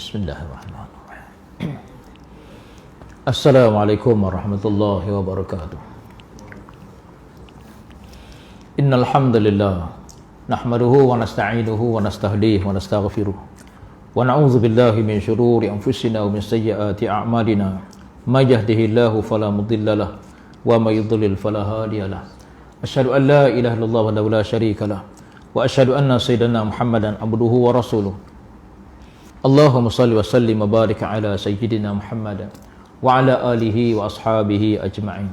Bismillahirrahmanirrahim. Assalamualaikum warahmatullahi wabarakatuh. Innal hamdalillah nahmaduhu wa nasta'inuhu wa nastahdihi wa nastaghfiruh wa na'udzu billahi min shururi anfusina wa min sayyiati a'malina may yahdihillahu fala mudhillalah wa may yudlil fala hadiyalah. Asyhadu an la ilaha illallah wa la syarika lah wa asyhadu anna sayyidana Muhammadan abduhu wa rasuluh. Allahumma salli wa sallim wa barik ala sayyidina Muhammad wa ala alihi wa ashabihi ajma'in.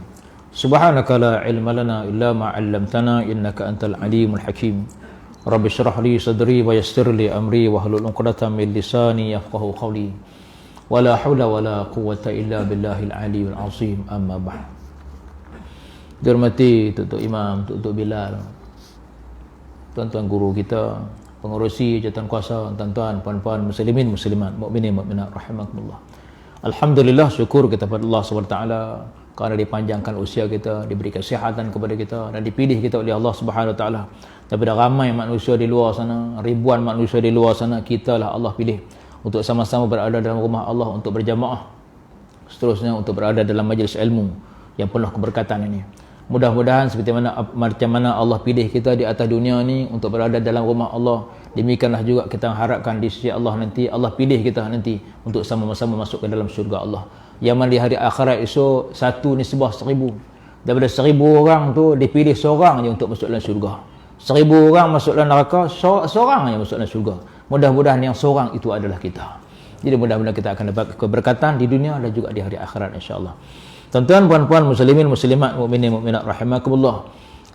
Subhanaka la ilma lana illa ma 'allamtana innaka antal alimul hakim. Rabbi shrah li sadri wa yassir li amri wa hlul 'uqdatam min lisani yafqahu qawli. Wa la haula wa la quwwata illa billahil aliyyil azim. Amma ba'd. Dihormati Tuan Imam, Tuan Bilal, tuan-tuan guru kita, pengurusi jawatan kuasa, tuan-tuan, puan-puan, muslimin, muslimat, mukminin, mukminat, rahimakumullah. Alhamdulillah, syukur kita kepada Allah SWT kerana dipanjangkan usia kita, diberi kesihatan kepada kita dan dipilih kita oleh Allah SWT. Daripada ramai manusia di luar sana, ribuan manusia di luar sana, kitalah Allah pilih untuk sama-sama berada dalam rumah Allah, untuk berjamaah, seterusnya untuk berada dalam majlis ilmu yang penuh keberkatan ini. Mudah-mudahan seperti macam mana Allah pilih kita di atas dunia ni untuk berada dalam rumah Allah, demikianlah juga kita harapkan di sisi Allah nanti Allah pilih kita nanti untuk sama-sama masuk ke dalam syurga Allah. Yang mana di hari akhirat esok, satu nisbah 1000. Daripada 1000 orang tu dipilih seorang je untuk masuk dalam syurga. 1000 orang masuk dalam neraka, seorang je masuk dalam syurga. Mudah-mudahan yang seorang itu adalah kita. Jadi mudah-mudahan kita akan dapat keberkatan di dunia dan juga di hari akhirat, insya-Allah. Tuan-tuan, puan-puan, muslimin, muslimat, mukminin, mukminat, rahimakumullah.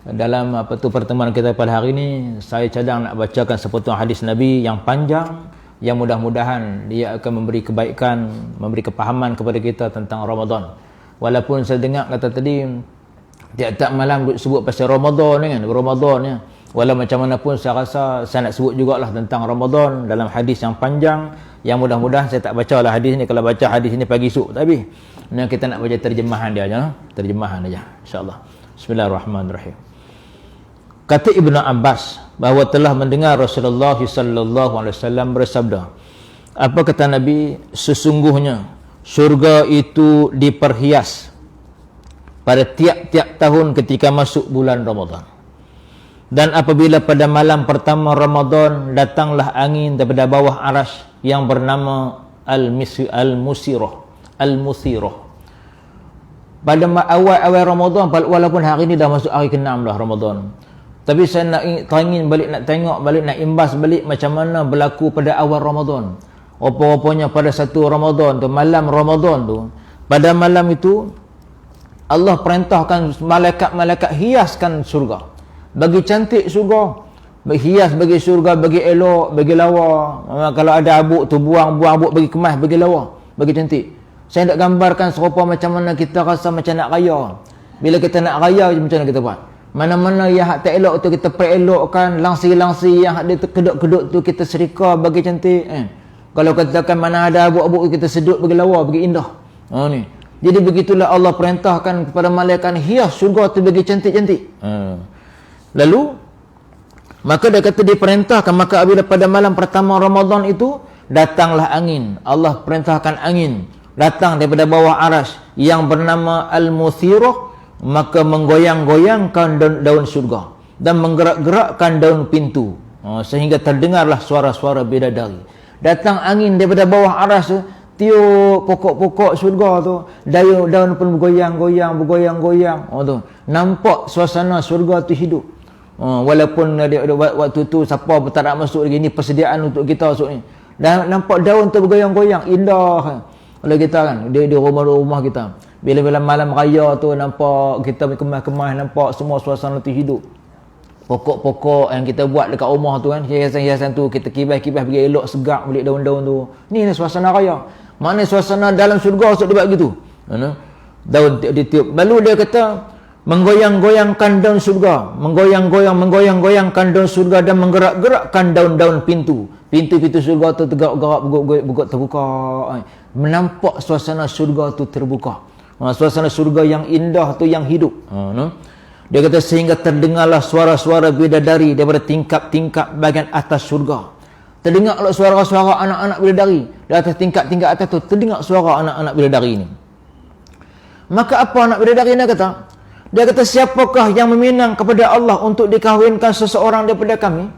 Dalam pertemuan kita pada hari ini, saya cadang nak bacakan sepotong hadis Nabi yang panjang, yang mudah-mudahan dia akan memberi kebaikan, memberi kepahaman kepada kita tentang Ramadan. Walaupun saya dengar kata tadi tiap-tiap malam sebut pasal Ramadan kan, Ramadan ya. Walau macam mana pun saya rasa saya nak sebut jugalah tentang Ramadan dalam hadis yang panjang, yang mudah-mudahan saya tak bacalah hadis ni. Kalau baca hadis ni pagi esok tapi kita nak baca terjemahan dia aja, terjemahan aja, insya-Allah. Bismillahirrahmanirrahim. Kata Ibnu Abbas bahawa telah mendengar Rasulullah sallallahu alaihi wasallam bersabda. Apa kata Nabi? Sesungguhnya syurga itu diperhias pada tiap-tiap tahun ketika masuk bulan Ramadan. Dan apabila pada malam pertama Ramadan datanglah angin daripada bawah arasy yang bernama Al-Musirah. Pada awal Ramadan, walaupun hari ini dah masuk hari ke-6 dah Ramadan, tapi saya nak teringin balik, nak tengok balik, nak imbas balik macam mana berlaku pada awal Ramadan. Apa-apanya pada satu Ramadan tu, malam Ramadan tu, pada malam itu Allah perintahkan malaikat-malaikat hiaskan surga. Bagi cantik surga, hias bagi surga, bagi elok, bagi lawa. Kalau ada abuk tu buang abuk, bagi kemas, bagi lawa, bagi cantik. Saya nak gambarkan serupa macam mana kita rasa macam nak raya. Bila kita nak raya macam mana kita buat? Mana-mana yang hak tak elok tu kita perelokkan, langsi-langsi yang hak dia kedut-kedut tu kita serika bagi cantik. Kalau katakan mana ada abuk-abuk kita sedut bagi lawa, bagi indah. Ni. Jadi begitulah Allah perintahkan kepada malaikat hias surga tu bagi cantik-cantik. Lalu maka dia kata diperintahkan, maka apabila pada malam pertama Ramadan itu datanglah angin. Allah perintahkan angin datang daripada bawah arasy yang bernama Al-Muthirah, maka menggoyang-goyangkan daun surga dan menggerak-gerakkan daun pintu, sehingga terdengarlah suara-suara bidadari. Datang angin daripada bawah arasy, tiup pokok-pokok surga tu, daun pun bergoyang-goyang. Tu nampak suasana surga tu hidup. Walaupun waktu tu siapa pun tak nak masuk lagi, ni persediaan untuk kita masuk ni. Dan nampak daun tu bergoyang-goyang, indah. Kalau kita kan di rumah-rumah kita, bila malam raya tu nampak kita kemas-kemas, nampak semua suasana tu hidup. Pokok-pokok yang kita buat dekat rumah tu kan, hiasan-hiasan tu kita kibas-kibas bagi elok, segak balik daun-daun tu. Ni suasana raya. Mana suasana dalam syurga sok dia buat gitu. Daun ditiup. Lalu dia kata menggoyang-goyangkan daun surga, menggoyang-goyangkan daun surga dan menggerak-gerakkan daun-daun pintu. Pintu-pintu surga tu tergerak-gerak, bergerak terbuka. Menampak suasana surga tu terbuka. Suasana surga yang indah tu yang hidup. Dia kata sehingga terdengarlah suara-suara bidadari daripada tingkap-tingkap bahagian atas surga. Terdengarlah suara-suara anak-anak bidadari. Di atas tingkap-tingkap atas tu terdengar suara anak-anak bidadari ni. Maka apa anak bidadari ni kata? Dia kata, siapakah yang meminang kepada Allah untuk dikahwinkan seseorang daripada kami?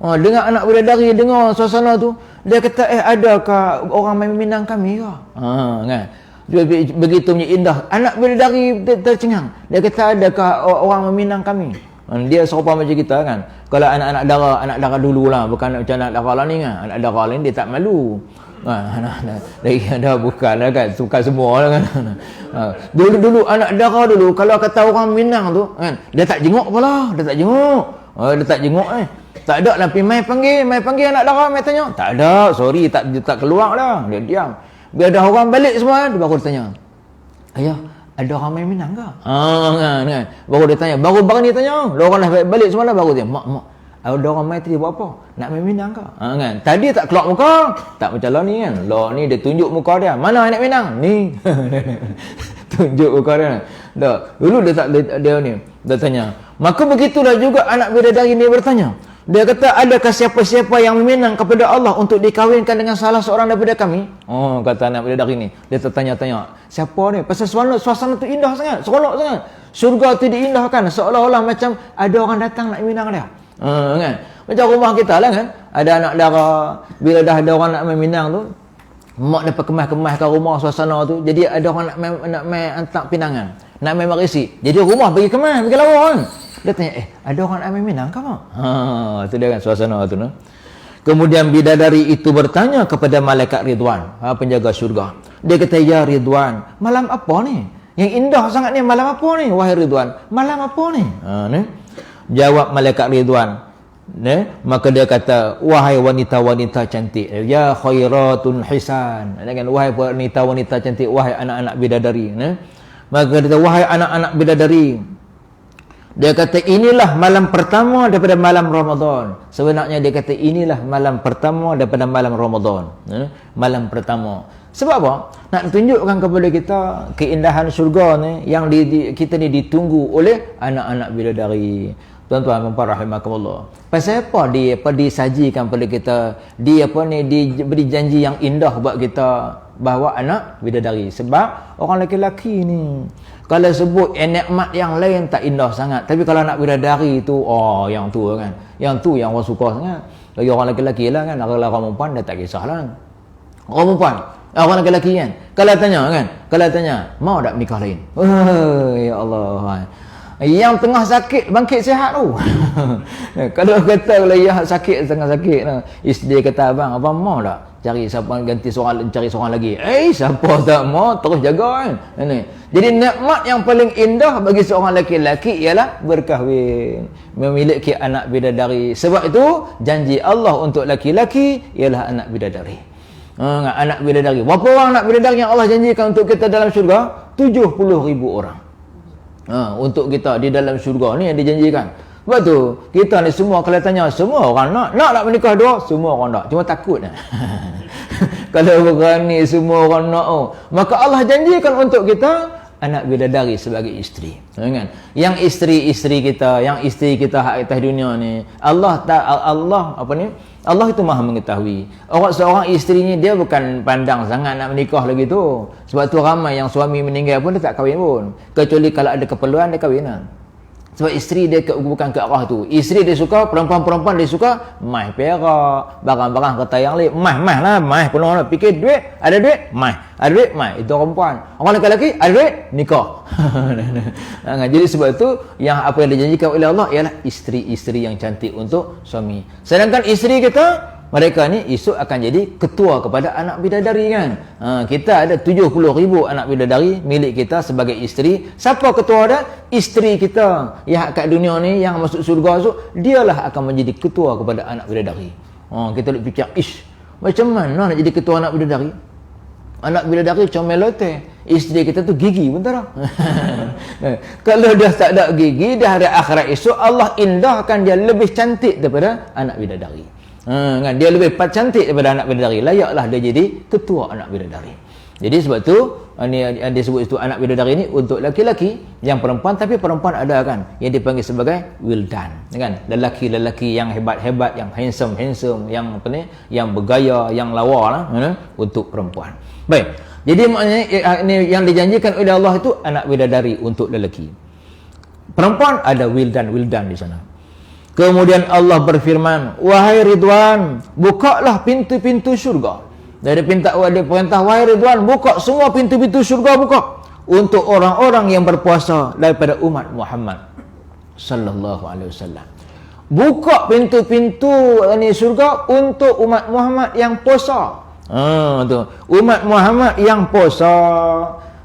Dengar anak bidadari, dengar suasana tu. Dia kata, adakah orang meminang kami ke? Kan? Begitu punya indah. Anak bidadari tercengang. Dia kata, adakah orang meminang kami? Dia serupa macam kita kan. Kalau anak dara dululah, bukan macam anak dara lah ni kan. Anak dara lain dia tak malu. Lagi ada bukanlah kan, bukan semua lah kan. Dulu anak dara dulu, kalau kata orang Minang tu kan, dia tak jenguk pula, dia tak jenguk. Tak ada lah, mai panggil anak dara, mai tanya. Tak ada, sorry, tak keluar dah. Dia diam. Biar ada orang balik semua, dia baru tanya, ayah, ada orang main Minang ke? Kan. Baru dia tanya, baru ni tanya. Orang dah balik semua dah, baru dia, mak, ada orang main tadi buat apa? Nak main Minang ke? Kan. Tadi tak keluar muka. Tak macam lah ni kan. Lah ni dia tunjuk muka dia. Mana anak Minang? Ni. Tunjuk muka dia. Dah. Dulu dia ni. Dia tanya. Maka begitulah juga anak bidadari ni bertanya. Dia kata, adakah siapa-siapa yang meminang kepada Allah untuk dikahwinkan dengan salah seorang daripada kami? Kata anak bidadari ni. Dia tertanya-tanya. Siapa ni? Pasal suasana tu indah sangat. Seronok sangat. Surga tu diindahkan. Seolah-olah macam ada orang datang nak minang dia. Kan? Macam rumah kita lah kan, ada anak dara, bila dah ada orang nak main Minang tu, mak dapat kemas-kemaskan rumah suasana tu, jadi ada orang nak main hantar pinangan, nak main marisi, jadi rumah bagi kemas, bagi lawa kan. Dia tanya, ada orang nak main Minang ke mak? Itu dia kan suasana tu. Kemudian bidadari itu bertanya kepada malaikat Ridwan, penjaga syurga. Dia kata, ya Ridwan, malam apa ni? Yang indah sangat ni, malam apa ni? Wahai Ridwan, malam apa ni? Jawab malaikat Ridwan, maka dia kata, wahai wanita-wanita cantik, ya khairatun hisan, wahai wanita-wanita cantik, wahai anak-anak bidadari. Maka dia kata, wahai anak-anak bidadari, dia kata, inilah malam pertama daripada malam Ramadan. Sebenarnya dia kata, inilah malam pertama daripada malam Ramadan. Malam pertama. Sebab apa? Nak tunjukkan kepada kita keindahan syurga ni yang kita ni ditunggu oleh anak-anak bidadari. Tuan-tuan dan puan rahimakumullah. Pasal apa disajikan pada kita, diberi janji yang indah buat kita bahawa anak bidadari. Sebab orang lelaki ni kalau sebut nikmat yang lain tak indah sangat, tapi kalau anak bidadari tu, yang tu kan, yang tu yang orang suka sangat. Bagi orang lelaki lah kan, kalau orang perempuan dia tak kisahlah. Orang perempuan, orang lelaki kan, kalau tanya mau tak menikah lain? Ya Allah, yang tengah sakit bangkit sihat tu. Kalau kata yang sakit tengah sakit, isteri kata abang mau tak cari siapa ganti cari seorang lagi? Siapa tak mau terus jaga kan. Jadi nikmat yang paling indah bagi seorang lelaki ialah berkahwin, memiliki anak bidadari. Sebab itu janji Allah untuk lelaki ialah anak bidadari. Anak bidadari. Berapa orang anak bidadari yang Allah janjikan untuk kita dalam syurga? 70,000 orang. Untuk kita di dalam syurga ni yang dijanjikan. Sebab tu kita ni semua kalau tanya, semua orang nak menikah dua, semua orang nak, cuma takut. Kalau berani semua orang nak, maka Allah janjikan untuk kita anak bidadari sebagai isteri. Kan? Yang isteri-isteri kita, yang isteri kita hak atas dunia ni, Allah itu Maha mengetahui. Seorang isteri ni dia bukan pandang sangat nak menikah lagi tu. Sebab tu ramai yang suami meninggal pun dia tak kahwin pun. Kecuali kalau ada keperluan dia kahwin lah. Sebab isteri dia bukan ke arah tu. Isteri dia suka, perempuan-perempuan dia suka mai perak, barang-barang kata yang lain. Mai penuh lah. Fikir duit, ada duit, mai. Ada duit, mai. Itu perempuan. Orang lelaki, ada duit, nikah. Jadi sebab tu yang apa yang dijanjikan oleh Allah ialah isteri-isteri yang cantik untuk suami. Sedangkan isteri kita, mereka ni esok akan jadi ketua kepada anak bidadari kan. Kita ada 70,000 anak bidadari milik kita sebagai isteri. Siapa ketua dia? Isteri kita yang kat dunia ni yang masuk surga tu, dialah akan menjadi ketua kepada anak bidadari. Kita nak fikir, macam mana nak jadi ketua anak bidadari? Anak bidadari comelote. Isteri kita tu gigi pun tak ada. Kalau dia tak ada gigi, di hari akhirat esok Allah indahkan dia lebih cantik daripada anak bidadari. Kan? Dia lebih cantik daripada anak bidadari. Layaklah dia jadi ketua anak bidadari. Jadi sebab tu yang disebut itu anak bidadari ni untuk lelaki-lelaki, yang perempuan, tapi perempuan ada kan yang dipanggil sebagai wildan, kan? Lelaki-lelaki yang hebat-hebat, yang handsome, yang yang bergaya, yang lawa lah, untuk perempuan. Baik. Jadi maknanya ini yang dijanjikan oleh Allah itu anak bidadari untuk lelaki. Perempuan ada wildan di sana. Kemudian Allah berfirman, wahai Ridwan, bukalah pintu-pintu syurga. Dari perintah, wahai Ridwan, buka semua pintu-pintu syurga, buka untuk orang-orang yang berpuasa daripada umat Muhammad sallallahu alaihi wasallam. Buka pintu-pintu syurga untuk umat Muhammad yang puasa. Tu. Umat Muhammad yang puasa.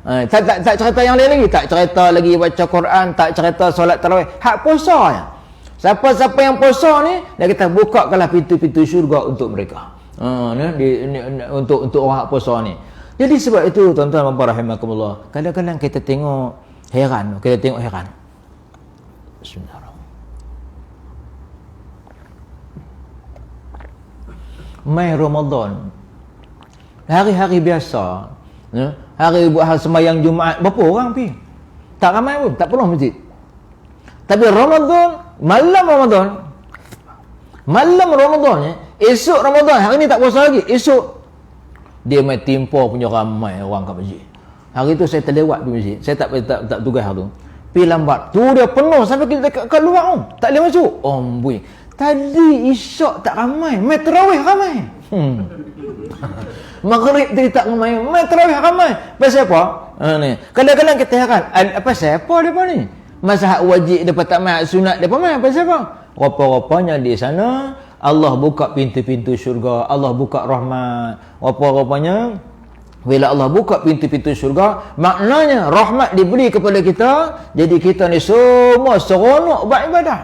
Tak cerita yang lain lagi, tak cerita lagi baca Quran, tak cerita solat tarawih, hak puasa ya. Siapa-siapa yang puasa ni, dia kata bukakanlah pintu-pintu syurga untuk mereka. Untuk orang puasa ni. Jadi sebab itu tuan-tuan dan puan rahimakumullah, kadang-kadang kita tengok heran. Bismillahirrahmanirrahim. Mai Ramadan, hari-hari biasa, hari buat sembahyang Jumaat, berapa orang pi? Tak ramai pun, tak perlu masjid. Tapi Ramadan, malam Ramadan, esok Ramadan, hari ni tak puasa lagi, esok dia main timpa punya ramai orang kat masjid. Hari tu saya terlewat pergi masjid, saya tak tugas hari tu, pergi lambat tu, dia penuh sampai kita kat luar tu, tak boleh masuk. Amboi, tadi isyak tak ramai, main tarawih ramai. Maghrib tadi tak ramai, main tarawih ramai. Pasal apa? Ni kadang-kadang kita heran, pasal apa depa ni? Masa hak wajib depa tak mai, sunat depa mai, pasal apa? Rupa-rupanya di sana Allah buka pintu-pintu syurga, Allah buka rahmat. Rupa-rupanya bila Allah buka pintu-pintu syurga, maknanya rahmat diberi kepada kita. Jadi kita ni semua seronok buat ibadat.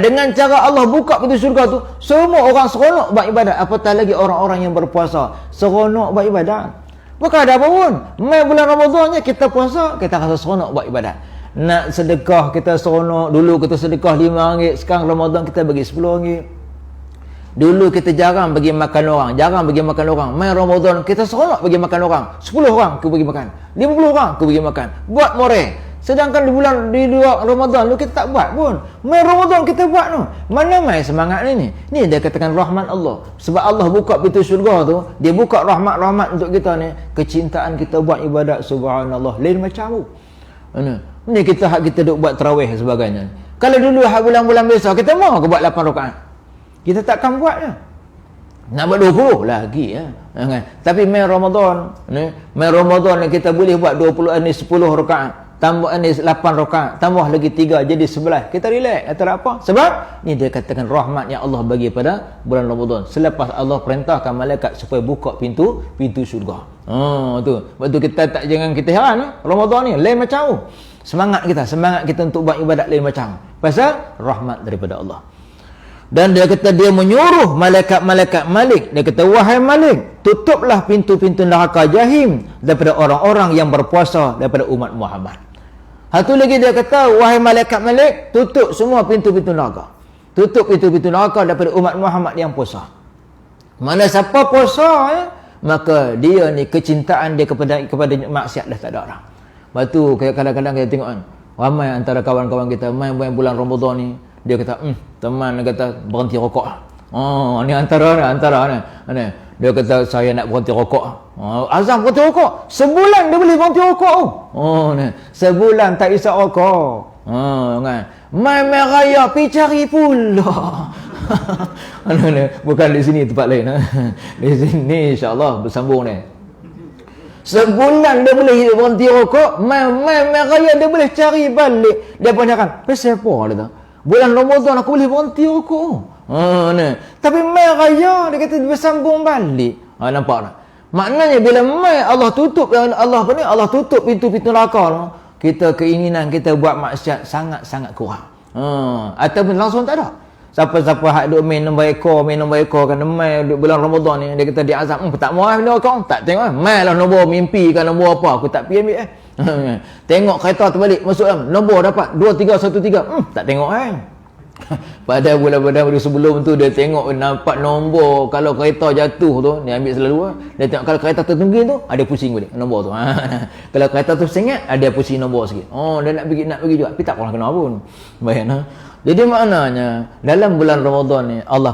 Dengan cara Allah buka pintu syurga tu, semua orang seronok buat ibadat. Apatah lagi orang-orang yang berpuasa, seronok buat ibadat. Bukan ada apa pun. Mai bulan Ramadan kita puasa, kita rasa seronok buat ibadat. Nak sedekah kita seronok. Dulu kita sedekah RM5, sekarang Ramadan kita bagi RM10. Dulu kita jarang bagi makan orang, Mai Ramadan kita seronok bagi makan orang. 10 orang aku bagi makan, 50 orang aku bagi makan. Buat more. Sedangkan di luar Ramadan lu kita tak buat pun. Mai Ramadan kita buat tu. Mana mai semangat ni? Ni dia katakan rahmat Allah. Sebab Allah buka pintu syurga tu, dia buka rahmat-rahmat untuk kita ni. Kecintaan kita buat ibadat subhanallah lain macam tu. Ni kita duk buat tarawih dan sebagainya. Kalau dulu bulan-bulan biasa kita mau ke buat 8 rakaat. Kita takkan buatnya. Nak buat 20 lagi ya. Tapi mai Ramadan ni, mai Ramadan ni kita boleh buat 20 ni 10 rakaat. Tambah ni 8 rakaat, tambah lagi 3 jadi 11. Kita relax, kata apa? Sebab ni dia katakan rahmat yang Allah bagi pada bulan Ramadan. Selepas Allah perintahkan malaikat supaya buka pintu syurga. Tu. Sebab tu jangan kita heran Ramadan ni lain macam tu. Semangat kita untuk buat ibadat lain macam. Pasal rahmat daripada Allah. Dan dia kata dia menyuruh malaikat-malaikat Malik. Dia kata, wahai Malik, tutuplah pintu-pintu neraka Jahim daripada orang-orang yang berpuasa daripada umat Muhammad. Satu lagi dia kata, wahai malaikat Malik, tutup semua pintu-pintu neraka. Tutup pintu-pintu neraka daripada umat Muhammad yang puasa. Mana siapa puasa maka dia ni kecintaan dia kepada maksiat dah tak ada orang. Lepas tu kadang-kadang kita tengok ramai antara kawan-kawan kita main bulan Ramadan ni, dia kata teman dia kata berhenti rokok. Ni antara ni. Dia kata saya nak berhenti rokok. Azam berhenti rokok. Sebulan dia boleh berhenti rokok. Ni. Sebulan tak isap rokok. Kan. Main raya pi cari pula. Bukan di sini, tempat lain. Di sini insya-Allah bersambung ni. Sebulan dia boleh berhenti rokok, main raya dia boleh cari balik. Dia panjangkan, pasal apa dia tahu? Bulan Ramadan aku boleh berhenti rokok. Tapi mai raya dia kata dia bersambung balik. Nampak tak? Maknanya bila mai Allah tutup pintu-pintu neraka tu, kita keinginan kita buat maksiat sangat-sangat kurang. Ataupun langsung tak ada. Siapa-siapa hak duk main nombor ekor kan mai bulan Ramadan ni, dia kata dia azam, tak mau benda kau, tak tengok mai lah nombor mimpi kan nombor apa, aku tak pergi ambil tengok kereta terbalik masuk dalam nombor dapat 2313, tak tengok pada bulan-bulan sebelum tu dia tengok nampak nombor, kalau kereta jatuh tu dia ambil selalu dia tengok kalau kereta tertungging tu ada pusing balik nombor tu kalau kereta tu sengat ada pusing nombor sikit, dia nak pergi juga tapi tak pernah kena pun bayang. Jadi maknanya dalam bulan Ramadan ni Allah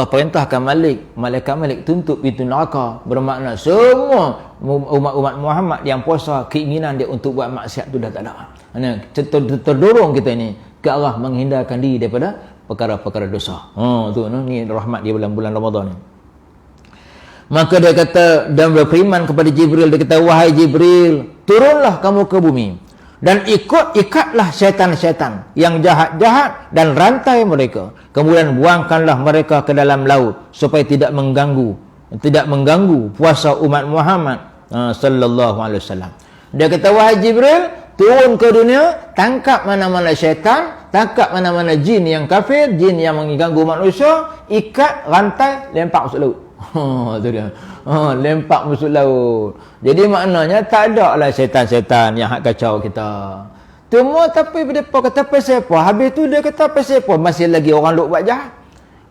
perintahkan malaikat Malik tutup pintu neraka, bermakna semua umat Muhammad yang puasa keinginan dia untuk buat maksiat tu dah tak ada. Terdorong kita ni ke arah menghindarkan diri daripada perkara-perkara dosa. Ni rahmat dia bulan Ramadan ni. Maka dia kata dan berfirman kepada Jibril, dia kata wahai Jibril, turunlah kamu ke bumi dan ikatlah syaitan-syaitan yang jahat-jahat dan rantai mereka. Kemudian buangkanlah mereka ke dalam laut supaya tidak mengganggu puasa umat Muhammad sallallahu alaihi wasallam. Dia kata wahai Jibril, turun ke dunia, tangkap mana-mana syaitan, tangkap mana-mana jin yang kafir, jin yang mengganggu manusia, ikat rantai, lempar masuk laut. Tu dia. Lempar masuk laut. Jadi maknanya tak ada lah syaitan-syaitan yang hak kacau kita. Cuma tapi depa kata pasal apa? Habis tu dia kata pasal apa? Masih lagi orang duk buat jahat.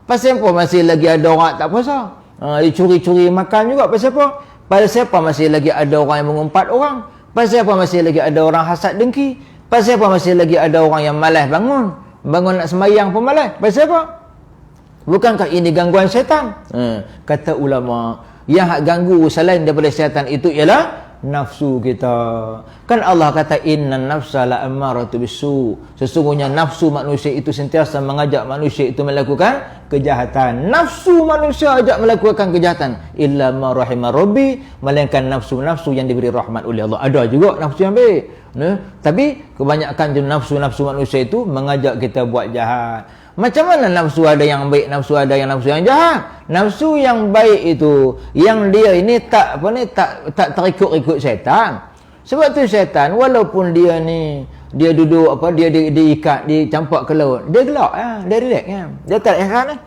Pasal apa masih lagi ada orang tak puasa? Dia curi-curi makan juga pasal apa? Pasal apa masih lagi ada orang yang mengumpat orang? Pasal apa masih lagi ada orang hasad dengki? Pasal apa masih lagi ada orang yang malas bangun nak sembahyang pun malas? Pasal apa? Bukankah ini gangguan syaitan? Kata ulama, yang hak ganggu selain daripada syaitan itu ialah nafsu kita. Kan Allah kata innan nafsa la ammaratu bisu. Sesungguhnya nafsu manusia itu sentiasa mengajak manusia itu melakukan kejahatan. Nafsu manusia ajak melakukan kejahatan illa ma rahimar rabbi, melainkan nafsu-nafsu yang diberi rahmat oleh Allah. Ada juga nafsu yang baik. Tapi kebanyakan nafsu-nafsu manusia itu mengajak kita buat jahat. Macam mana nafsu ada yang baik, nafsu ada yang nafsu yang jahat? Nafsu yang baik itu yang dia ini tak terikut-ikut syaitan. Sebab tu syaitan walaupun dia duduk dia diikat, dicampak ke laut, dia gelak dia relax Dia tak ikhlas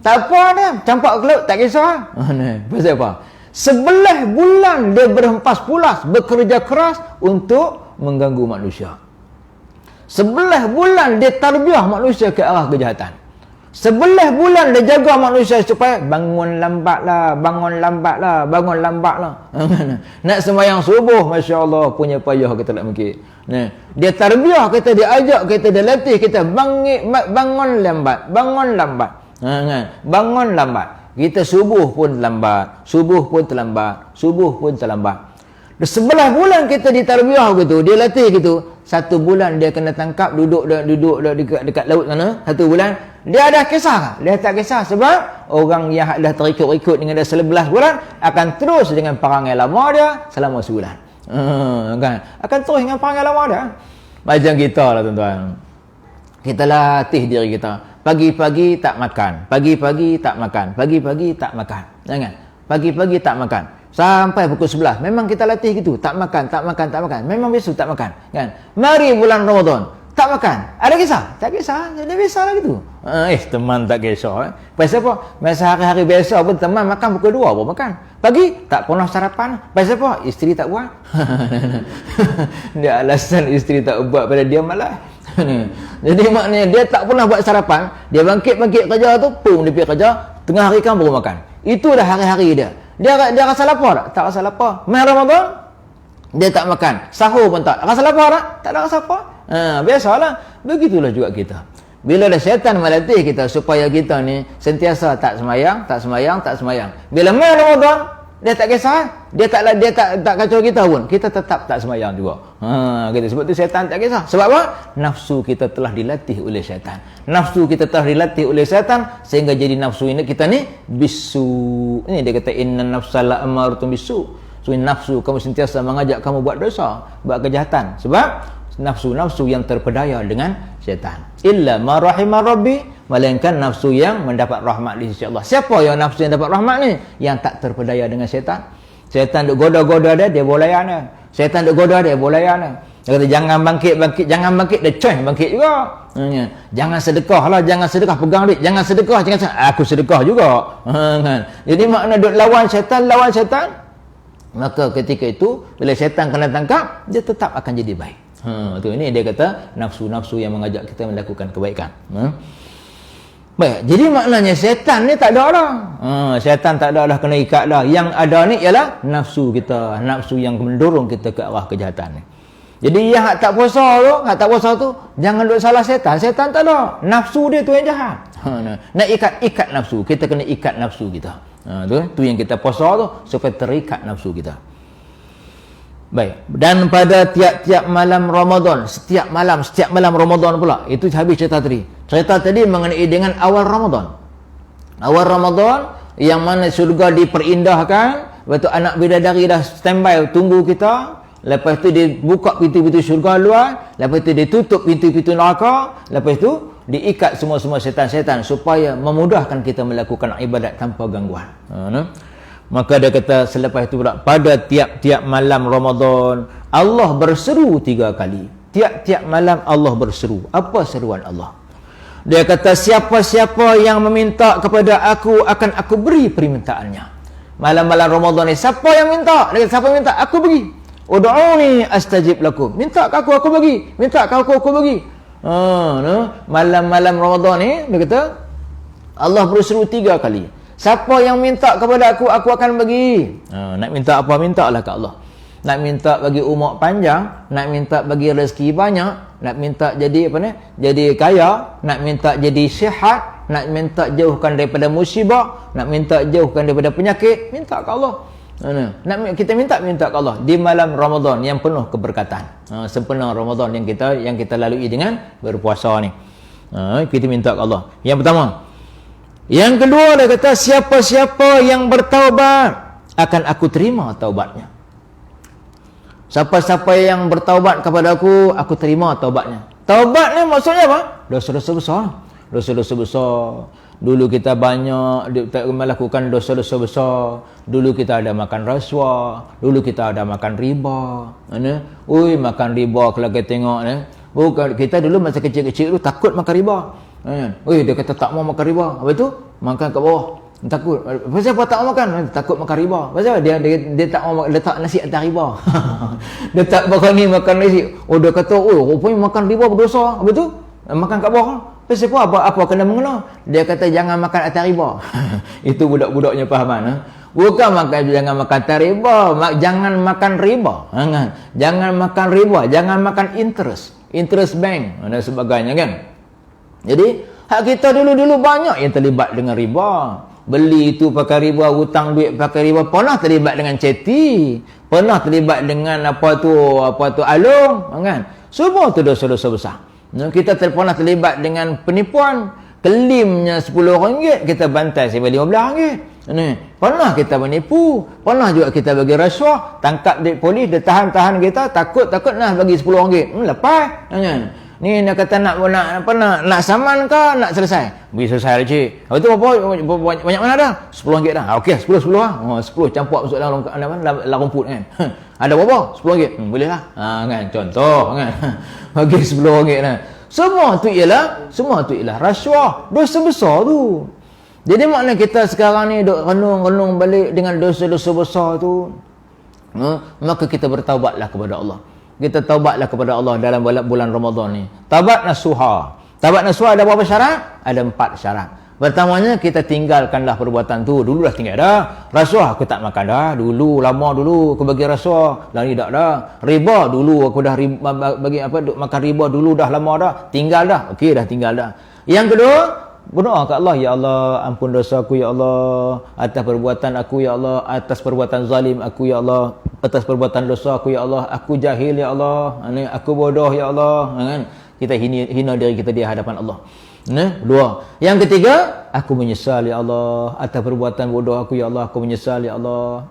tak apa dah, campak ke laut tak kisah. Pasal apa? 11 bulan dia berhempas pulas bekerja keras untuk mengganggu manusia. 11 bulan dia tarbiyah manusia ke arah kejahatan. 11 bulan dia jaga manusia supaya bangun lambatlah. Nak sembahyang subuh, Masya Allah punya payah kita tak mungkin. Dia tarbiyah kita, dia ajak kita, dia latih kita bangun lambat. Bangun lambat. Kita subuh pun lambat, subuh pun terlambat. 11 bulan kita ditarbiyah gitu, dia latih gitu. 1 bulan dia kena tangkap duduk dekat laut sana. 1 bulan dia ada kisah, dia tak kisah sebab orang yang dah terikut-ikut dengan dia 11 bulan akan terus dengan perangai lama dia selama sebulan. Kan? Akan terus dengan perangai lama dia. Macam kita lah tuan-tuan. Kita latih diri kita. Pagi-pagi tak makan, pagi-pagi tak makan, pagi-pagi tak makan. Jangan. Pagi-pagi tak makan. Sampai pukul 11. Memang kita latih gitu. Tak makan. Memang besok tak makan. Kan? Mari bulan Ramadan. Tak makan. Ada kisah? Tak kisah. Dia biasa lah gitu. Teman tak kisah. Pasal apa? Masa hari-hari biasa pun teman makan pukul 2 pun makan. Pagi tak pernah sarapan. Pasal apa? Isteri tak buat. Dia alasan isteri tak buat pada dia malas. Jadi maknanya dia tak pernah buat sarapan. Dia bangkit kerja tu, dia pergi kerja. Tengah hari kan baru makan. Itu dah hari-hari dia. Dia rasa lapar tak? Tak rasa lapar. Main Ramadan, dia tak makan. Sahur pun tak. Rasa lapar tak? Tak ada rasa lapar. Biasalah. Begitulah juga kita. Bila ada syaitan melatih kita supaya kita ni sentiasa tak semayang. Bila main Ramadan, dia tak kisah. Dia tak kacau kita pun. Kita tetap tak semayang juga. Gitu. Sebab tu syaitan tak kisah. Sebab apa? Nafsu kita telah dilatih oleh syaitan. Sehingga jadi nafsu ini kita ni bisu. Ini dia kata inna nafsala amaratun bisu. So nafsu kamu sentiasa mengajak kamu buat dosa, buat kejahatan. Sebab nafsu yang terpedaya dengan syaitan. Illa ma rahimar rabbi, melainkan nafsu yang mendapat rahmat di sisi Allah. Siapa yang nafsu yang dapat rahmat ni? Yang tak terpedaya dengan syaitan. Syaitan duk goda-goda dia boleh ana. Syaitan duk goda dia boleh ana. Dia kata jangan bangkit, dia bangkit juga. Jangan sedekah pegang duit. Jangan sedekah, aku sedekah juga. Kan? Jadi makna duk lawan syaitan. Maka ketika itu bila syaitan kena tangkap, dia tetap akan jadi baik. Ini dia kata nafsu yang mengajak kita melakukan kebaikan. Baik, jadi maknanya syaitan ni tak ada dah. Syaitan tak ada dah, kena ikat dah. Yang ada ni ialah nafsu kita, nafsu yang mendorong kita ke arah kejahatan ni. Jadi yang tak puasa tu jangan duk salah syaitan. Syaitan tak ada. Nafsu dia tu yang jahat. Nak ikat nafsu. Kita kena ikat nafsu kita. Tu yang kita puasa tu supaya terikat nafsu kita. Baik, dan pada tiap-tiap malam Ramadan, setiap malam Ramadan pula. Itu habis cerita tadi. Cerita tadi mengenai dengan awal Ramadan. Awal Ramadan yang mana syurga diperindahkan, lepas tu anak bidadari dah standby tunggu kita. Lepas tu dia buka pintu-pintu syurga luar, lepas tu dia tutup pintu-pintu neraka, lepas tu diikat semua-semua syaitan-syaitan supaya memudahkan kita melakukan ibadat tanpa gangguan. Maka dia kata selepas itu pula, pada tiap-tiap malam Ramadan Allah berseru 3 kali. Tiap-tiap malam Allah berseru. Apa seruan Allah? Dia kata siapa-siapa yang meminta kepada aku akan aku beri permintaannya. Malam-malam Ramadan ni siapa yang minta? Dia kata siapa yang minta? Aku bagi. Ud'uni astajib lakum. Minta ke aku bagi. Minta ke aku bagi. Malam-malam Ramadan ni dia kata Allah berseru 3 kali. Siapa yang minta kepada aku akan bagi. Nak minta apa, mintalah ke Allah. Nak minta bagi umur panjang, nak minta bagi rezeki banyak, nak minta jadi jadi kaya, nak minta jadi sihat, nak minta jauhkan daripada musibah, nak minta jauhkan daripada penyakit, minta ke Allah. Kita minta ke Allah di malam Ramadan yang penuh keberkatan. Sempena Ramadan yang kita lalui dengan berpuasa ni. Kita minta ke Allah. Yang pertama. Yang kedua dia kata siapa-siapa yang bertaubat akan aku terima taubatnya. Siapa-siapa yang bertaubat kepada aku terima taubatnya. Taubat ni maksudnya apa? Dosa-dosa besar. Dosa-dosa besar. Dulu kita banyak melakukan dosa-dosa besar. Dulu kita ada makan rasuah. Dulu kita ada makan riba. Makan riba kalau kita tengok ni. Kita dulu masa kecil-kecil tu takut makan riba. Dia kata tak mau makan riba. Habis tu makan kat bawah. Takut. Pasal apa tak mau makan? Takut makan riba. Pasal dia tak mau letak nasi atas riba. Dia tak berani makan nasi. Dia kata, rupanya makan riba berdosa. Habis tu makan kat bawah. Pasal apa kena mengena? Dia kata jangan makan atas riba. Itu budak-budaknya fahaman. Bukan makan, jangan makan riba, jangan makan riba. Jangan makan riba, jangan makan interest bank dan sebagainya kan. Jadi hak kita dulu-dulu banyak yang terlibat dengan riba. Beli itu pakai riba, hutang duit pakai riba, pernah terlibat dengan ceti, pernah terlibat dengan apa tu alung kan. Semua tu dosa-dosa besar. Kita pernah terlibat dengan penipuan, kelimnya RM10 kita bantai sampai RM15. Pernah kita menipu, pernah juga kita bagi rasuah, tangkap duit polis, dia tahan kita, takut nak bagi RM10. Lepas kan. Ni nak kata nak saman ke nak selesai? Bagi selesai lah cik. Lepas tu banyak mana dah? RM10 dah. Okey, 10 lah. 10 campur masuk dalam rumput kan. Ada berapa? RM10. Boleh lah. Kan contoh kan. Bagi RM10 dah. Semua tu ialah rasuah. Dosa besar tu. Jadi makna kita sekarang ni duk renung balik dengan dosa-dosa besar tu. Maka kita bertaubatlah kepada Allah. Kita taubatlah kepada Allah dalam bulan Ramadan ni. Taubat nasuha. Taubat nasuha ada berapa syarat? Ada 4 syarat. Pertamanya kita tinggalkanlah perbuatan tu. Dulu dah tinggal dah. Rasuah aku tak makan dah. Dulu lama dulu aku bagi rasuah. Dah ni tak dah. Riba dulu aku dah bagi makan riba dulu dah lama dah. Tinggal dah. Okey dah tinggal dah. Yang kedua, berdoa ke Allah, ya Allah, ampun dosa aku ya Allah, atas perbuatan aku ya Allah, atas perbuatan zalim aku ya Allah, atas perbuatan dosa aku ya Allah, aku jahil ya Allah, aku bodoh ya Allah, kan? Kita hina diri kita di hadapan Allah. Dua. Yang ketiga, aku menyesal ya Allah atas perbuatan bodoh aku ya Allah, aku menyesal ya Allah.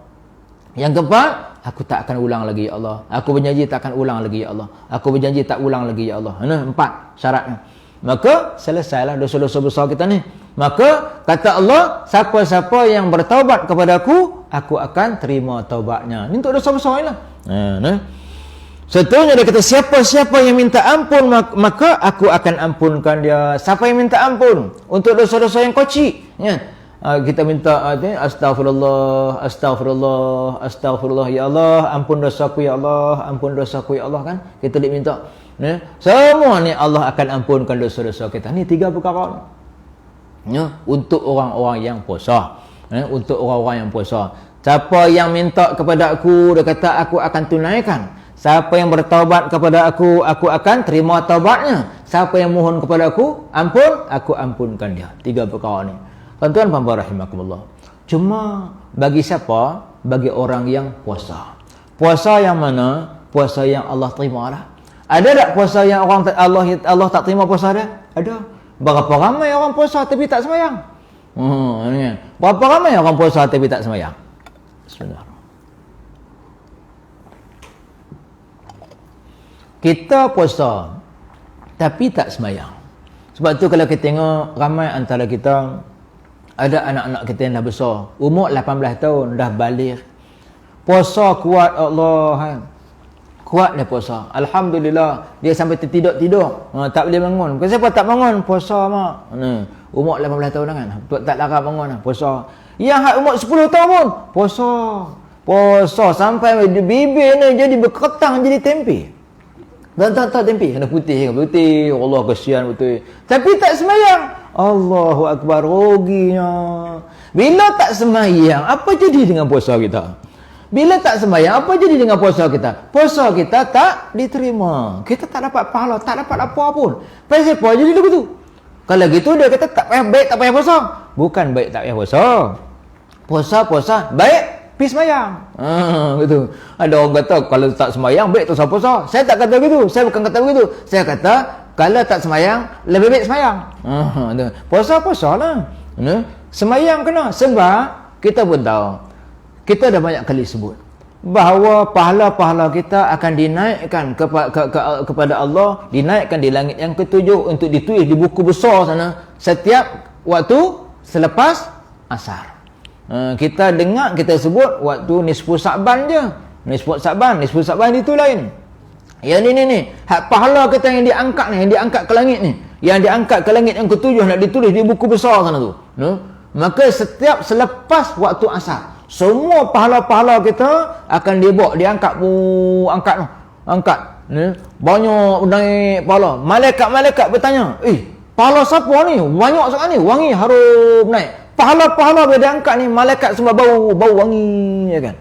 Yang keempat, aku tak akan ulang lagi ya Allah. Aku berjanji tak akan ulang lagi ya Allah. Aku berjanji tak ulang lagi ya Allah. 4 syaratnya. Maka selesailah dosa-dosa besar kita ni. Maka kata Allah, siapa-siapa yang bertaubat kepada aku akan terima taubatnya. Ini untuk dosa besar ni lah. Seterusnya dia kata, siapa-siapa yang minta ampun maka aku akan ampunkan dia. Siapa yang minta ampun untuk dosa-dosa yang kecil, kita minta astagfirullah, astagfirullah, astagfirullah ya Allah, ampun dosaku ya Allah, ampun dosaku ya Allah kan. Kita minta. Semua ni Allah akan ampunkan dosa-dosa kita. Ni 3 perkara. Untuk orang-orang yang puasa. Untuk orang-orang yang puasa. Siapa yang minta kepada aku, dia kata aku akan tunaikan. Siapa yang bertaubat kepada aku akan terima taubatnya. Siapa yang mohon kepada aku ampunkan dia. 3 perkara ni. Tuan-tuan dan puan rahimakumullah. Cuma bagi siapa? Bagi orang yang puasa. Puasa yang mana? Puasa yang Allah terima lah. Ada tak puasa yang Allah tak terima puasa dia? Ada. Berapa ramai orang puasa tapi tak sembahyang? Berapa ramai orang puasa tapi tak sembahyang? Bismillah. Kita puasa tapi tak sembahyang. Sebab tu kalau kita tengok ramai antara kita, ada anak-anak kita yang dah besar, umur 18 tahun dah balik. Puasa kuat Allah. Kuat dia puasa. Alhamdulillah. Dia sampai tertidur. Tak boleh bangun. Kenapa tak bangun? Puasa mak. Umur 18 tahun kan. Tak larang bangun. Puasa. Yang umur 10 tahun pun puasa. Puasa sampai bibir ni jadi berketang, jadi tempe. Dan tak tempe. Kena putih. Allah kesian betul. Tapi tak sembahyang. Allahu Akbar. Ruginya. Bila tak sembahyang, apa jadi dengan puasa kita? Bila tak sembahyang, apa jadi dengan puasa kita? Puasa kita tak diterima. Kita tak dapat pahala, tak dapat apa pun. Pasal apa jadi begitu? Kalau gitu dia kata tak payah baik, tak payah puasa. Bukan baik tak payah puasa. Puasa baik pergi sembahyang. Gitu. Ada orang kata kalau tak sembahyang baik tak usah puasa. Saya tak kata begitu. Saya bukan kata begitu. Saya kata kalau tak sembahyang lebih baik sembahyang. Puasalah. Sembahyang kena sebab kita pun tahu. Kita dah banyak kali sebut bahawa pahala-pahala kita akan dinaikkan kepada Allah, dinaikkan di langit yang ketujuh untuk ditulis di buku besar sana setiap waktu selepas asar. Kita dengar kita sebut waktu nisfu Sa'ban je. Nisfu Sa'ban itu lain. Yang ni hak pahala kita yang diangkat ni, yang diangkat ke langit ni, yang diangkat ke langit yang ketujuh nak ditulis di buku besar sana tu. Maka setiap selepas waktu asar, semua pahala-pahala kita akan diangkat banyak naik pahala. Malaikat bertanya, pahala siapa ni? Banyak sangat ni, wangi harum naik. Pahala-pahala bila dia angkat ni, malaikat semua bau wangi, ya kan.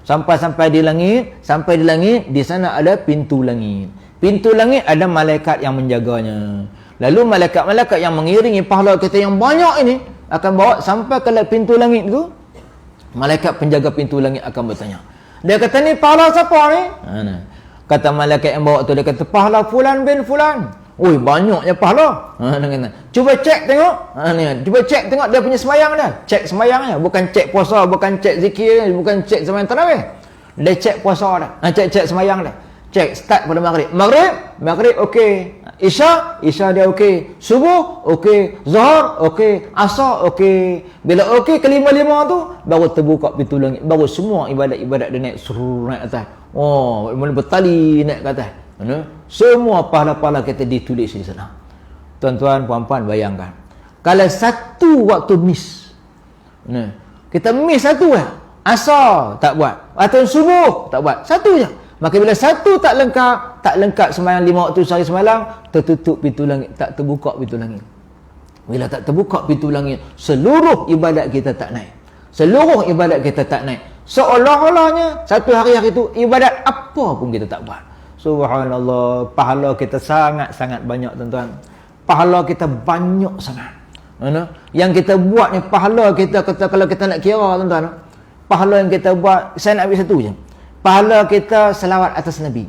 Sampai di langit, di sana ada pintu langit. Pintu langit ada malaikat yang menjaganya. Lalu malaikat-malaikat yang mengiringi pahala kita yang banyak ini akan bawa sampai ke pintu langit itu. Malaikat penjaga pintu langit akan bertanya. Dia kata, ni pahala siapa ni? Kata malaikat yang bawa tu, dia kata, pahala fulan bin fulan. Oi, banyaknya pahala. Cuba cek tengok. Cuba cek tengok dia punya semayang dia. Cek semayangnya, bukan cek puasa, bukan cek zikir, bukan cek semayang tarawih. Dia cek puasa dah. Cek semayang dah. Cek start pada maghrib okey. Isya dia okey. Subuh okey. Zuhur okey. Asar okey. Bila okey kelima-lima tu baru terbuka pintu langit. Baru semua ibadat-ibadat dia naik naik atas. Oh, mula bertali naik ke atas. Semua pahala-pahala kita ditulis di sana. Tuan-tuan, puan-puan, bayangkan. Kalau satu waktu miss. Kita miss satu lah. Asar tak buat. Atau subuh tak buat. Satu je. Maka bila satu tak lengkap sembahyang 5 waktu sehari semalam, tertutup pintu langit, tak terbuka pintu langit. Bila tak terbuka pintu langit, seluruh ibadat kita tak naik. Seluruh ibadat kita tak naik. Seolah-olahnya satu hari-hari itu ibadat apa pun kita tak buat. Subhanallah, pahala kita sangat-sangat banyak, tuan-tuan. Pahala kita banyak sangat. Yang kita buat ni pahala kita, kalau kita nak kira, tuan-tuan, pahala yang kita buat, saya nak ambil satu je. Pahala kita selawat atas Nabi.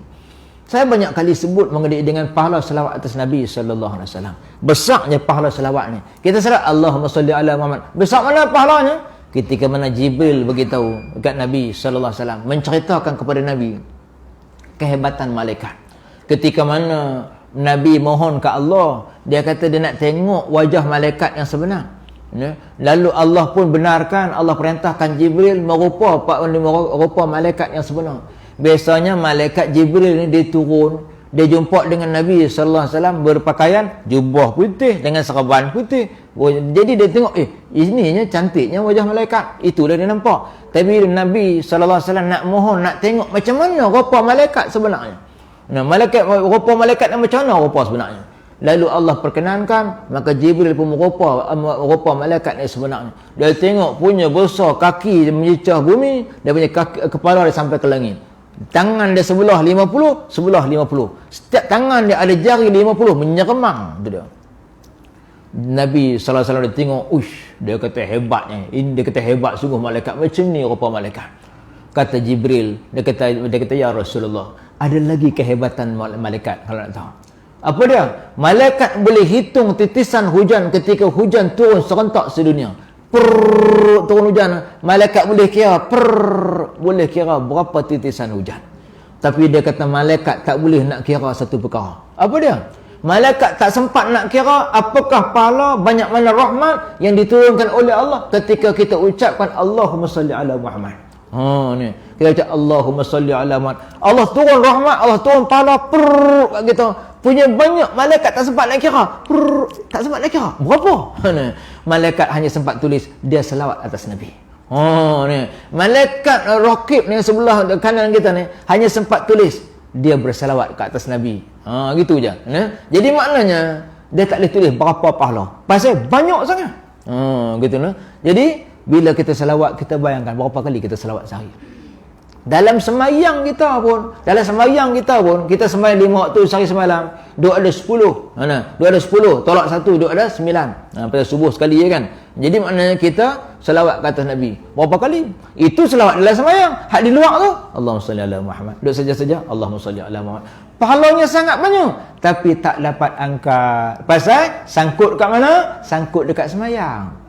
Saya banyak kali sebut mengenai dengan pahala selawat atas Nabi sallallahu alaihi wasallam. Besarnya pahala selawat ni. Kita selawat Allahumma salli ala Muhammad. Besar mana pahalanya? Ketika mana Jibril beritahu dekat Nabi sallallahu alaihi wasallam, menceritakan kepada Nabi kehebatan malaikat. Ketika mana Nabi mohon ke Allah, dia kata dia nak tengok wajah malaikat yang sebenar. Lalu Allah pun benarkan, Allah perintahkan Jibril merupa malaikat yang sebenar. Biasanya malaikat Jibril ni dia turun, dia jumpa dengan Nabi sallallahu alaihi wasallam berpakaian jubah putih dengan serban putih. Jadi dia tengok, ininya cantiknya wajah malaikat. Itulah dia nampak. Tapi Nabi sallallahu alaihi wasallam nak mohon, nak tengok macam mana rupa malaikat sebenarnya. Rupa malaikat yang macam mana rupa sebenarnya. Lalu Allah perkenankan, maka Jibril pun merupa malaikat yang sebenarnya. Dia tengok punya besar kaki dia menyecah bumi, dia punya kepala dia sampai ke langit. Tangan dia sebelah 50, sebelah 50. Setiap tangan dia ada jari 50 menyeremang tu dia. Nabi sallallahu alaihi wasallam dia tengok, dia kata hebatnya. Ini dia kata hebat sungguh malaikat, macam ni rupa malaikat. Kata Jibril, dia kata ya Rasulullah, ada lagi kehebatan malaikat kalau nak tahu. Apa dia? Malaikat boleh hitung titisan hujan ketika hujan turun serentak sedunia. Turun hujan, malaikat boleh kira berapa titisan hujan. Tapi dia kata malaikat tak boleh nak kira satu perkara. Apa dia? Malaikat tak sempat nak kira apakah pahala, banyak mana rahmat yang diturunkan oleh Allah ketika kita ucapkan Allahumma salli ala Muhammad. Ni kita ucap Allahumma salli ala Muhammad. Allah turun rahmat, Allah turun pahala kita. Punya banyak, malaikat tak sempat nak kira. Tak sempat nak kira. Berapa? Malaikat hanya sempat tulis dia selawat atas Nabi. Ni. Malaikat Raqib ni sebelah kanan kita ni hanya sempat tulis dia berselawat ke atas Nabi. Gitu je. Jadi maknanya dia tak boleh tulis berapa pahala. Pasal banyak sangat. Gitu nah. Jadi bila kita selawat, kita bayangkan berapa kali kita selawat sehari. Dalam sembahyang kita pun, kita sembahyang 5 waktu sehari semalam, duk ada 10. Duk ada 10, tolak 1, duk ada 9. Pada subuh sekali ya kan. Jadi maknanya kita selawat ke atas Nabi. Berapa kali? Itu selawat dalam sembahyang. Hak di luar tu, Allahumma salli ala Muhammad. Duk saja-saja, Allahumma salli ala Muhammad. Pahalanya sangat banyak, tapi tak dapat angkat. Pasal sangkut kat mana? Sangkut dekat sembahyang.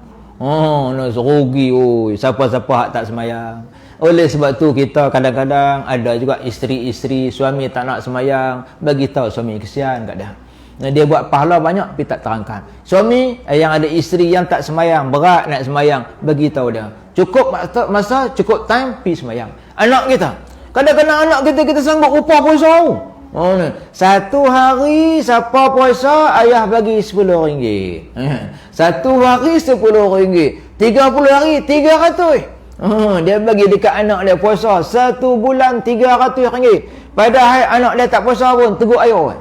Rugi siapa-siapa hak tak sembahyang. Oleh sebab tu kita kadang-kadang ada juga isteri-isteri suami tak nak sembahyang, bagi tahu suami, kesian kat dia. Dia buat pahala banyak tapi tak terangkan. Suami yang ada isteri yang tak sembahyang, berat nak sembahyang, bagi tahu dia. Cukup masa, cukup time pergi sembahyang. Anak kita, kadang-kadang anak kita sanggup upah puasa. Satu hari siapa puasa, ayah bagi RM10. Satu hari RM10. 30 hari 300. Dia bagi dekat anak dia puasa 1 bulan RM300. Padahal anak dia tak puasa pun, teguk ayah.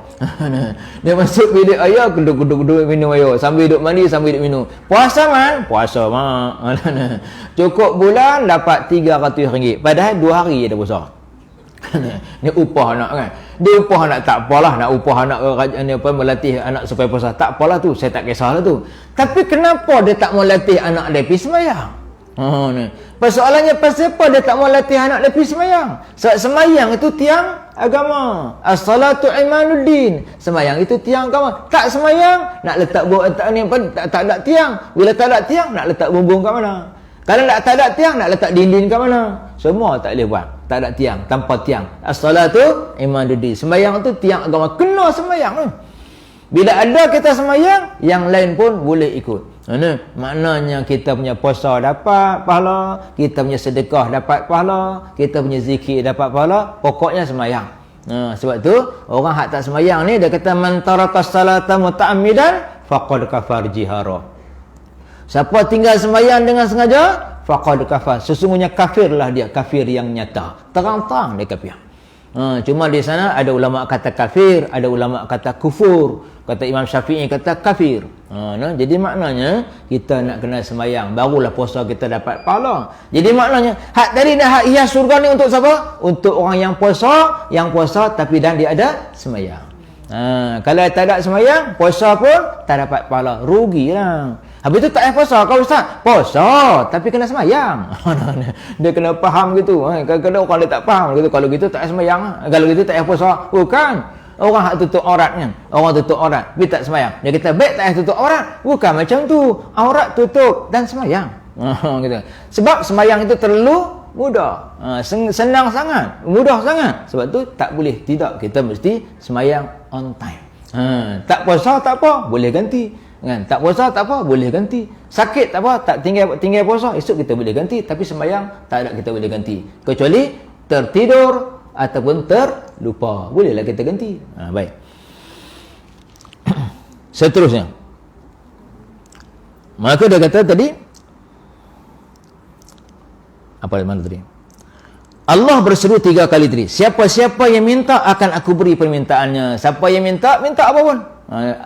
Dia masuk bilik ayah, geduk minum ayah. Sambil duduk mandi, sambil duduk minum. Puasa man? Puasa mak. Cukup bulan dapat RM300. Padahal 2 hari dia puasa. Ni upah anak kan. Dia upah anak tak apalah, nak upah anak ni apa melatih anak supaya puasa. Tak apalah tu, saya tak kisahlah tu. Tapi kenapa dia tak mau latih anak dia pergi sembahyang? Ni. Persoalannya pasal apa dia tak mau latih anak dia pergi sembahyang? Sebab sembahyang itu tiang agama. As-salatu imanuddin. Sembahyang itu tiang agama. Tak sembahyang, nak letak ni apa tak ada tiang. Bila tak ada tiang, nak letak bumbung kat mana? Kalau tak ada tiang, nak letak dinding kat mana? Semua tak boleh buat. Tak ada tiang, tanpa tiang. As-salatu imanuddin. Sembahyang itu tiang agama. Kena sembahyang tu. Bila ada kita sembahyang, yang lain pun boleh ikut. Maknanya kita punya puasa dapat pahala, kita punya sedekah dapat pahala, kita punya zikir dapat pahala, pokoknya sembahyang. Sebab tu orang hak tak sembahyang ni dia kata man taraka salata muta'ammidan faqad kafar jihara. Siapa tinggal sembahyang dengan sengaja, faqad kafar. Sesungguhnya kafirlah dia, kafir yang nyata. Terang-terang dia kafir. Cuma di sana ada ulama kata kafir, ada ulama kata kufur. Kata Imam Syafi'i kata kafir. Jadi maknanya kita nak kena sembahyang, barulah puasa kita dapat pahala. Jadi maknanya hak tadi dah hak hias surga ni untuk siapa? Untuk orang yang puasa tapi dan dia ada sembahyang. Kalau tak ada sembahyang, puasa pun tak dapat pahala, rugilah. Habis tu tak payah puasa kau ustaz. Puasa tapi kena sembahyang. Dia kena faham gitu. Kadang-kadang orang dia tak faham gitu. Kalau gitu tak payah sembahyang. Kalau gitu tak payah puasa. Bukan. Orang hak tutup auratnya. Orang tutup aurat, tapi tak sembahyang. Dia kata baik tak payah tutup aurat. Bukan macam tu. Aurat tutup dan sembahyang. Gitu. Sebab sembahyang itu terlalu mudah. Senang sangat, mudah sangat. Sebab tu tak boleh tidak. Kita mesti sembahyang on time. Tak puasa tak apa, boleh ganti. Kan? Tak puasa tak apa, boleh ganti. Sakit tak apa, tak tinggal puasa, esok kita boleh ganti. Tapi sembahyang tak ada kita boleh ganti. Kecuali tertidur ataupun terlupa, bolehlah kita ganti. Baik. Seterusnya, maka dia kata tadi apa mana tadi? Allah berseru 3 kali tadi. Siapa-siapa yang minta akan aku beri permintaannya. Siapa yang minta apa pun.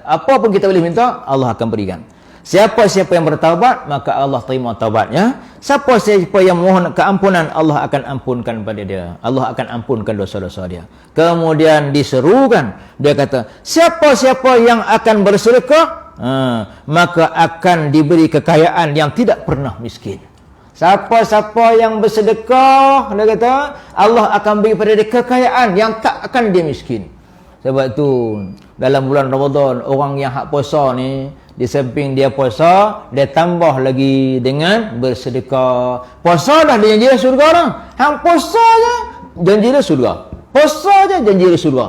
Apa pun kita boleh minta, Allah akan berikan. Siapa-siapa yang bertaubat, maka Allah terima taubatnya. Siapa-siapa yang mohon keampunan, Allah akan ampunkan pada dia. Allah akan ampunkan dosa-dosa dia. Kemudian diserukan, dia kata, siapa-siapa yang akan bersedekah, maka akan diberi kekayaan yang tidak pernah miskin. Siapa-siapa yang bersedekah, dia kata, Allah akan beri pada dia kekayaan yang tak akan dia miskin. Sebab tu dalam bulan Ramadan, orang yang hak puasa ni, di samping dia puasa, dia tambah lagi dengan bersedekah. Puasa dah dia janji surga dah. Hang puasa je janji dia surga. Puasa je janji dia surga.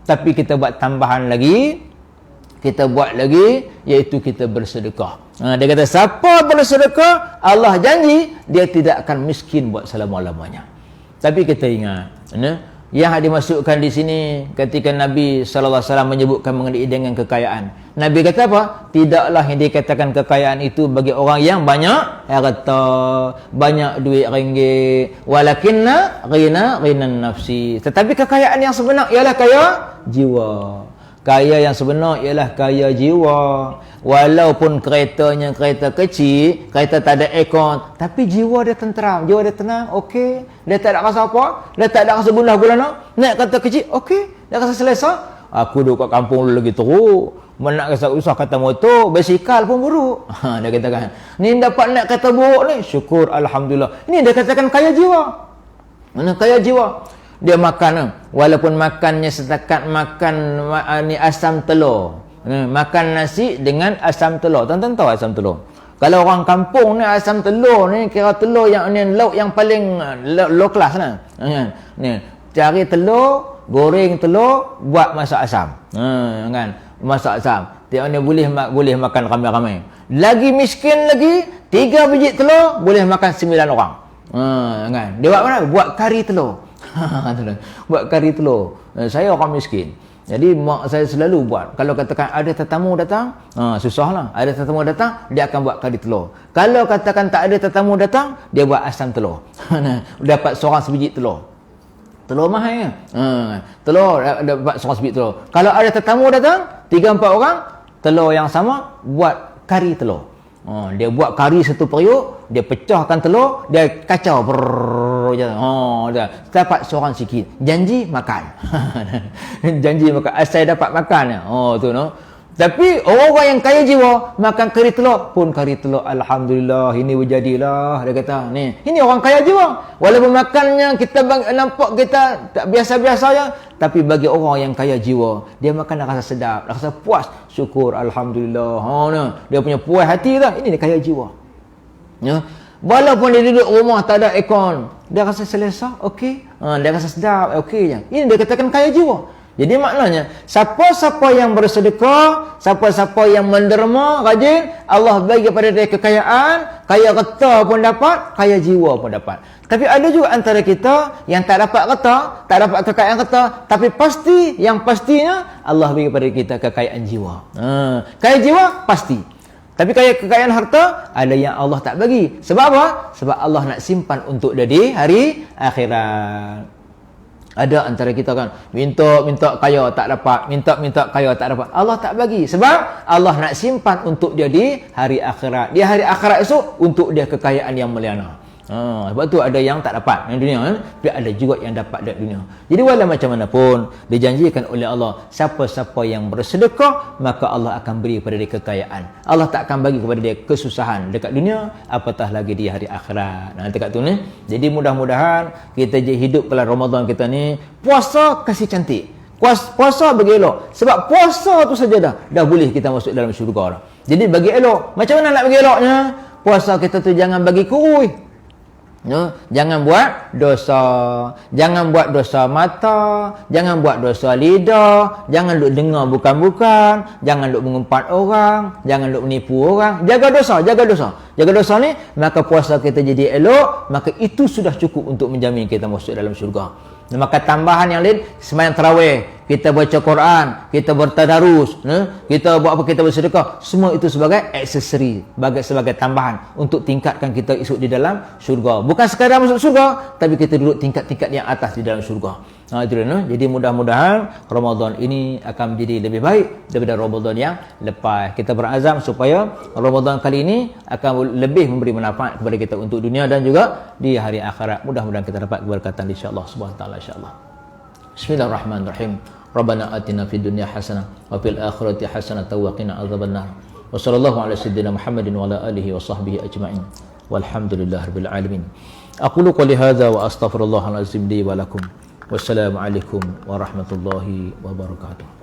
Tapi kita buat tambahan lagi, kita buat lagi, iaitu kita bersedekah. Dia kata siapa bersedekah, Allah janji dia tidak akan miskin buat selama-lamanya. Tapi kita ingat, yang dimasukkan di sini ketika Nabi SAW menyebutkan mengenai dengan kekayaan. Nabi kata apa? Tidaklah yang dikatakan kekayaan itu bagi orang yang banyak harta, banyak duit ringgit. Walakinna ghinan nafsi. Tetapi kekayaan yang sebenar ialah kaya jiwa. Kaya yang sebenar ialah kaya jiwa. Walaupun keretanya kereta kecil, kereta tak ada aircon, tapi jiwa dia tenteram, jiwa dia tenang, okey. Dia tak ada rasa apa, dia tak ada rasa gundah gulana. Naik kereta kecil, okey. Dia rasa selesa. Aku duduk kat kampung dulu lagi teruk. Nak rasa usah kata motor, basikal pun buruk. Dia katakan, ni dapat naik kereta buruk ni, syukur alhamdulillah. Ini dia katakan kaya jiwa. Mana kaya jiwa? Dia makan, walaupun makannya setakat makan ni asam telur. Makan nasi dengan asam telur. Tuan-tuan tahu asam telur? Kalau orang kampung ni, asam telur ni kira telur yang ni lauk yang paling low class lah. Ni cari telur, goreng telur, buat masak asam. Kan? Masak asam. Tengok ni boleh makan ramai-ramai. Lagi miskin lagi, 3 biji telur boleh makan 9 orang. Kan? Dia buat mana? Buat kari telur. Buat kari telur. Saya orang miskin. Jadi mak saya selalu buat. Kalau katakan ada tetamu datang, susahlah. Ada tetamu datang, dia akan buat kari telur. Kalau katakan tak ada tetamu datang, dia buat asam telur. Dapat seorang sebiji telur. Telur mahal ya. Telur dapat seorang sebiji telur. Kalau ada tetamu datang, 3-4 orang, telur yang sama buat kari telur. Dia buat kari satu periuk, dia pecahkan telur, dia kacau dia dapat seorang sikit, janji makan. Janji makan, saya dapat makan ya. Tu no. Tapi orang yang kaya jiwa makan kari telur pun kari telur, alhamdulillah, ini berjadilah. Dia kata ni, ini orang kaya jiwa. Walaupun makannya kita nampak kita tak biasa-biasa ya, tapi bagi orang yang kaya jiwa, dia makan dah rasa sedap, dah rasa puas, syukur, alhamdulillah. Dia punya puas hati dah. Ini dia kaya jiwa. Ya. Walaupun dia duduk rumah tak ada aircon, dia rasa selesa, okey. Dia rasa sedap, okey je. Ini dia katakan kaya jiwa. Jadi maknanya, siapa-siapa yang bersedekah, siapa-siapa yang menderma, rajin, Allah bagi kepada dia kekayaan, kaya reta pun dapat, kaya jiwa pun dapat. Tapi ada juga antara kita yang tak dapat reta, tak dapat kekayaan reta, tapi pasti, yang pastinya Allah bagi kepada kita kekayaan jiwa. Kaya jiwa pasti. Tapi kekayaan harta ada yang Allah tak bagi. Sebab apa? Sebab Allah nak simpan untuk dia di hari akhirat. Ada antara kita kan minta kaya tak dapat, minta kaya tak dapat. Allah tak bagi sebab Allah nak simpan untuk dia di hari akhirat. Di hari akhirat esok untuk dia kekayaan yang meliana. Sebab tu ada yang tak dapat di dunia kan, tapi ada juga yang dapat di dunia. Jadi walau macam mana pun dijanjikan oleh Allah, siapa-siapa yang bersedekah maka Allah akan beri kepada dia kekayaan. Allah tak akan bagi kepada dia kesusahan dekat dunia, apatah lagi di hari akhirat. Dekat tu ni. Jadi mudah-mudahan kita je hidup dalam Ramadan kita ni, puasa kasih cantik. Puasa bagi elok. Sebab puasa tu saja dah boleh kita masuk dalam syurga dah. Jadi bagi elok. Macam mana nak bagi eloknya? Puasa kita tu jangan bagi kurui. Jangan buat dosa. Jangan buat dosa mata, jangan buat dosa lidah, jangan duk dengar bukan-bukan, jangan duk mengumpat orang, jangan duk menipu orang. Jaga dosa. Jaga dosa ni, maka puasa kita jadi elok, maka itu sudah cukup untuk menjamin kita masuk dalam syurga. Maka tambahan yang lain, sembahyang tarawih, kita baca Quran, kita bertadarus, kita buat apa, kita bersedekah, semua itu sebagai aksesori, sebagai tambahan untuk tingkatkan kita esok di dalam syurga. Bukan sekadar masuk syurga, tapi kita duduk tingkat-tingkat yang atas di dalam syurga. Itu dia. Jadi mudah-mudahan Ramadan ini akan menjadi lebih baik daripada Ramadan yang lepas. Kita berazam supaya Ramadan kali ini akan lebih memberi manfaat kepada kita untuk dunia dan juga di hari akhirat. Mudah-mudahan kita dapat keberkatan insya-Allah Subhanahu wa taala insya-Allah. Bismillahirrahmanirrahim. Rabbana atina fid dunya hasanah wa fil akhirati hasanah wa qina adzabannar. Wa sallallahu ala sayyidina Muhammadin wa ala alihi wa sahbihi ajma'in. Walhamdulillahirabbil alamin. Aqulu qouli hadza wa astaghfirullahal azim li wa lakum. Wassalamualaikum warahmatullahi wabarakatuh.